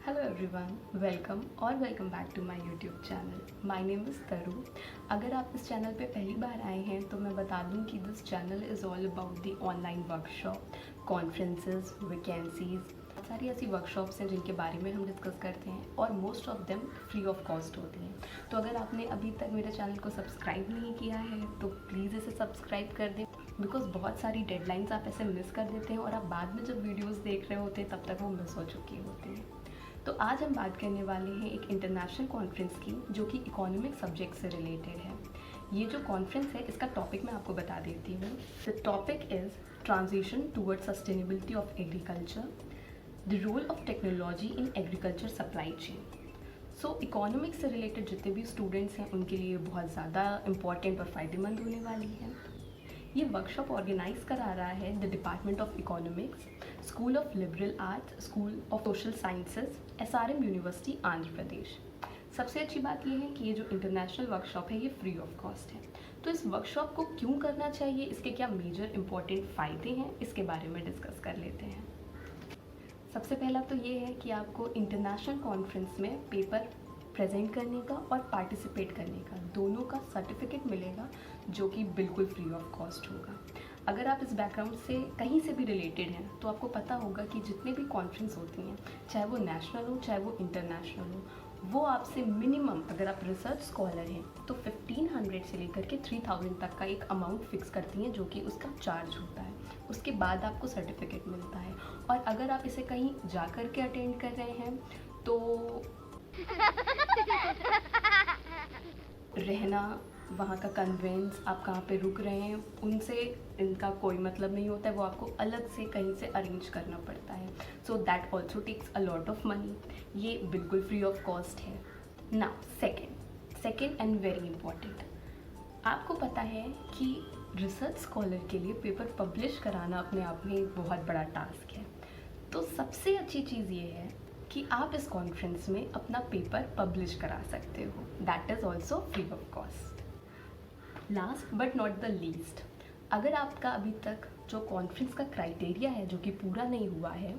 Hello everyone, welcome back to my YouTube channel. My name is Taru. अगर आप इस channel पे पहली बार आए हैं तो मैं बता दूं कि this channel is all about the online workshop, conferences, vacancies, सारी ऐसी वर्कशॉप्स हैं जिनके बारे में हम डिस्कस करते हैं और most of them free of cost होती हैं। तो अगर आपने अभी तक मेरे चैनल को सब्सक्राइब नहीं किया है तो प्लीज़ इसे सब्सक्राइब कर दें, बिकॉज बहुत सारी डेडलाइंस आप ऐसे मिस कर देते हैं और आप बाद में जब वीडियोज़ देख रहे होते हैं तब तक वो मिस हो चुकी होती हैं। तो आज हम बात करने वाले हैं एक इंटरनेशनल कॉन्फ्रेंस की जो कि इकोनॉमिक सब्जेक्ट से रिलेटेड है। ये जो कॉन्फ्रेंस है इसका टॉपिक मैं आपको बता देती हूँ। The topic is transition toward sustainability of agriculture, the role of technology in agriculture supply chain. So economics से रिलेटेड जितने भी स्टूडेंट्स हैं उनके लिए बहुत ज़्यादा इम्पॉर्टेंट और फ़ायदेमंद होने वाली है। ये वर्कशॉप ऑर्गेनाइज करा रहा है the department of economics, school of liberal arts, school of social sciences, SRM university Andhra Pradesh. सबसे अच्छी बात यह है कि ये जो इंटरनेशनल वर्कशॉप है ये फ्री ऑफ कॉस्ट है। तो इस वर्कशॉप को क्यों करना चाहिए, इसके क्या मेजर इंपॉर्टेंट फ़ायदे हैं, इसके बारे में डिस्कस कर लेते हैं। सबसे पहला तो ये है कि आपको इंटरनेशनल कॉन्फ्रेंस में पेपर प्रेजेंट करने का और पार्टिसिपेट करने का दोनों का सर्टिफिकेट मिलेगा जो कि बिल्कुल फ्री ऑफ कॉस्ट होगा। अगर आप इस बैकग्राउंड से कहीं से भी रिलेटेड हैं तो आपको पता होगा कि जितने भी कॉन्फ्रेंस होती हैं, चाहे वो नेशनल हो चाहे वो इंटरनेशनल हो, वो आपसे मिनिमम, अगर आप रिसर्च स्कॉलर हैं तो 1500 से लेकर के 3000 तक का एक अमाउंट फिक्स करती हैं जो कि उसका चार्ज होता है। उसके बाद आपको सर्टिफिकेट मिलता है। और अगर आप इसे कहीं जा कर के अटेंड कर रहे हैं तो रहना, वहाँ का कन्वेंस, आप कहाँ पे रुक रहे हैं, उनसे इनका कोई मतलब नहीं होता है, वो आपको अलग से कहीं से अरेंज करना पड़ता है। So that also takes a lot of money. ये बिल्कुल फ्री ऑफ कॉस्ट है। Now second and very important, आपको पता है कि रिसर्च स्कॉलर के लिए पेपर पब्लिश कराना अपने आप में एक बहुत बड़ा टास्क है। तो सबसे अच्छी चीज़ ये है कि आप इस कॉन्फ्रेंस में अपना पेपर पब्लिश करा सकते हो। That is also free of cost. Last but not the least, अगर आपका अभी तक जो कॉन्फ्रेंस का क्राइटेरिया है जो कि पूरा नहीं हुआ है,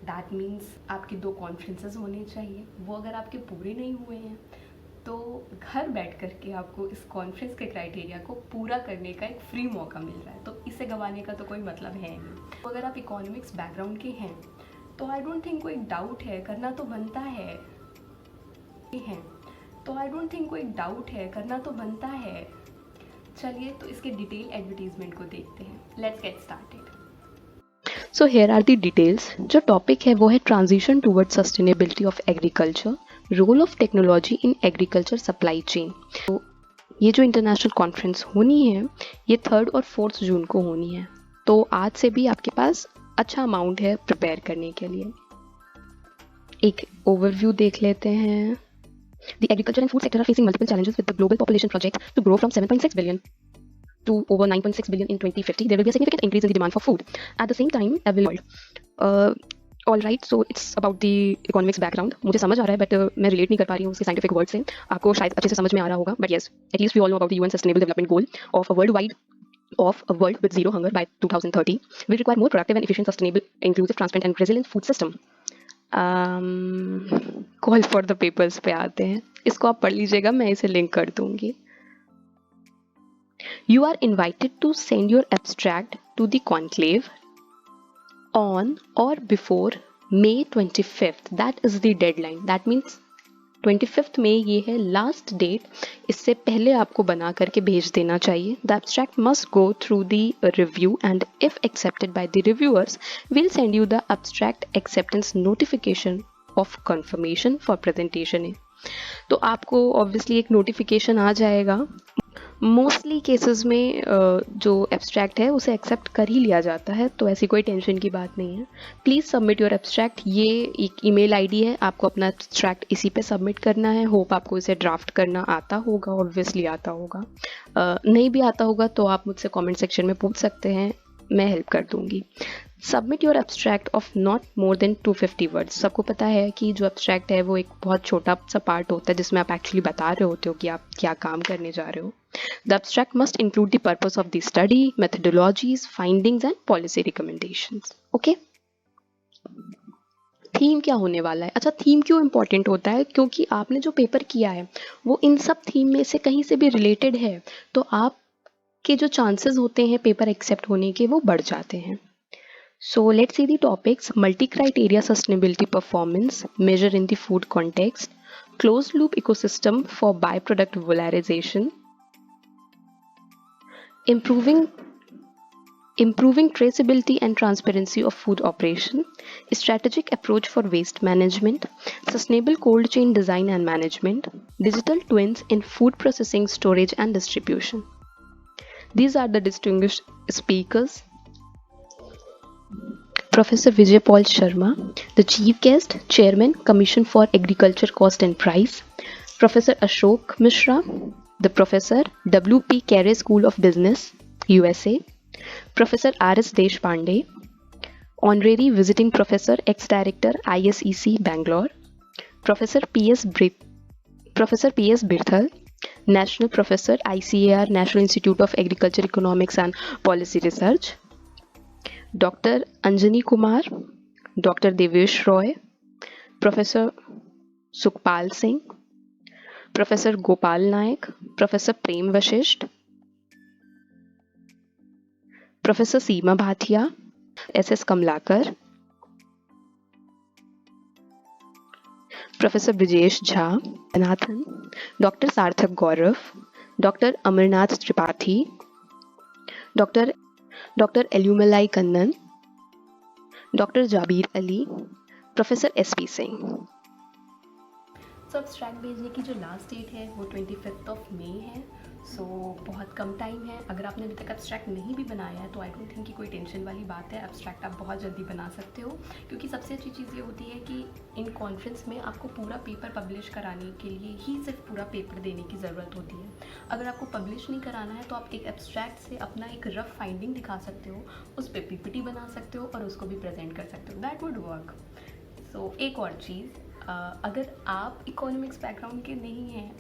दैट मीन्स आपके 2 कॉन्फ्रेंसेस होने चाहिए, वो अगर आपके पूरे नहीं हुए हैं तो घर बैठ कर के आपको इस कॉन्फ्रेंस के क्राइटेरिया को पूरा करने का एक फ्री मौका मिल रहा है। तो इसे गंवाने का तो कोई मतलब है नहीं। तो अगर आप इकोनॉमिक्स बैकग्राउंड के हैं तो आई डोंट थिंक कोई डाउट है, करना तो बनता है। करना तो बनता है। चलिए तो इसके डिटेल एडवर्टीजमेंट को देखते हैं। Let's get started. So here are the details. जो टॉपिक है वो है transition toward sustainability of agriculture, role of technology in agriculture supply chain. तो ये जो इंटरनेशनल कॉन्फ्रेंस होनी है ये 3 और 4 जून को होनी है। तो आज से भी आपके पास अच्छा अमाउंट है प्रिपेयर करने के लिए। एक ओवरव्यू देख लेते हैं। The agriculture and food sector are facing multiple challenges with the global population project to grow from 7.6 billion to over 9.6 billion in 2050. There will be a significant increase in the demand for food. At the same time, all right, so it's about the economics background. मुझे समझ आ रहा है but मैं relate नहीं कर पा रही हूँ उसके साइंटिफिक वर्ड से। आपको शायद अच्छे से समझ में आ रहा होगा, but yes, at least we all know about the UN sustainable development goal of a world with zero hunger by 2030 will require more productive and efficient, sustainable, inclusive, transparent and resilient food system. Call for the papers पे आते हैं। इसको आप पढ़ लीजिएगा, मैं इसे link कर दूंगी। You are invited to send your abstract to the conclave on or before May 25th. That is the deadline. That means 25th में ये है लास्ट डेट। इससे पहले आपको बना करके भेज देना चाहिए। The abstract must go through the review and if accepted by the reviewers, we'll send you the abstract acceptance notification of confirmation for presentation. तो आपको ऑब्वियसली एक नोटिफिकेशन आ जाएगा। मोस्टली केसेस में जो एब्स्ट्रैक्ट है उसे एक्सेप्ट कर ही लिया जाता है, तो ऐसी कोई टेंशन की बात नहीं है। Please submit your abstract. ये एक ईमेल आईडी है, आपको अपना एब्स्ट्रैक्ट इसी पे सबमिट करना है। होप आपको इसे ड्राफ्ट करना आता होगा, ऑब्वियसली आता होगा। नहीं भी आता होगा तो आप मुझसे कमेंट सेक्शन में पूछ सकते हैं, मैं हेल्प कर दूंगी। Submit your abstract of not more than 250 words. सबको पता है कि जो एब्स्ट्रैक्ट है वो एक बहुत छोटा सा पार्ट होता है जिसमें आप एक्चुअली बता रहे होते हो कि आप क्या काम करने जा रहे हो। The abstract must include the purpose of the study, methodologies, findings and policy recommendations. Okay? Theme क्या होने वाला है। अच्छा, थीम क्यों इम्पोर्टेंट होता है? क्योंकि आपने जो पेपर किया है वो इन सब थीम में से कहीं से भी रिलेटेड है, तो आपके जो चांसेस होते हैं पेपर एक्सेप्ट होने के वो बढ़ जाते हैं। So let's see the topics: multi-criteria sustainability performance, measure in the food context, closed loop ecosystem for byproduct valorization, improving traceability and transparency of food operation, strategic approach for waste management, sustainable cold chain design and management, digital twins in food processing, storage and distribution. These are the distinguished speakers. Professor Vijay Paul Sharma, the Chief Guest, Chairman, Commission for Agriculture Cost and Price. Professor Ashok Mishra, the Professor, W.P. Carey School of Business, USA. Professor R.S. Deshpande, Honorary Visiting Professor, Ex-Director, ISEC, Bangalore. Professor P.S. Birthal, National Professor, ICAR, National Institute of Agriculture Economics and Policy Research. Dr. Anjani Kumar, Dr. Devesh Roy, Professor Sukhpal Singh, Professor Gopal Naik, Professor Prem Vashisht, Professor Seema Bhatia, S.S. Kamlakar, Professor Brijesh Jha, Nathan, Dr. Sarthak Gaurav, Dr. Amarnath Tripathi, Dr. Elumalai Kannan, Dr. Jabir Ali, Professor S.P. Singh. So abstract भेजने की जो last date है वो 25 मई है। सो बहुत कम time है। अगर आपने अभी तक एब्स्ट्रैक्ट नहीं भी बनाया है तो आई डोंट थिंक कि कोई टेंशन वाली बात है। एब्स्ट्रैक्ट आप बहुत जल्दी बना सकते हो, क्योंकि सबसे अच्छी चीज़ ये होती है कि इन कॉन्फ्रेंस में आपको पूरा पेपर पब्लिश कराने के लिए ही सिर्फ पूरा पेपर देने की ज़रूरत होती है। अगर आपको पब्लिश नहीं कराना है तो आप एक एब्स्ट्रैक्ट से अपना एक रफ फाइंडिंग दिखा सकते हो, उस पर पीपीटी बना सकते हो और उसको भी प्रेजेंट कर सकते हो। That would work. सो एक और चीज़, अगर आप इकोनॉमिक्स बैकग्राउंड के नहीं हैं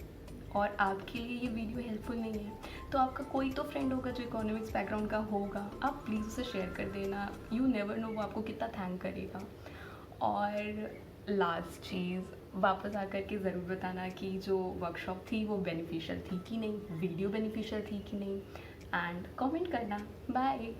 और आपके लिए ये वीडियो हेल्पफुल नहीं है तो आपका कोई तो फ्रेंड होगा जो इकोनॉमिक्स बैकग्राउंड का होगा, आप प्लीज़ उसे शेयर कर देना। यू नेवर नो वो आपको कितना थैंक करेगा। और लास्ट चीज़, वापस आकर के ज़रूर बताना कि जो वर्कशॉप थी वो बेनिफिशियल थी कि नहीं, वीडियो बेनिफिशियल थी कि नहीं, एंड कमेंट करना। बाय।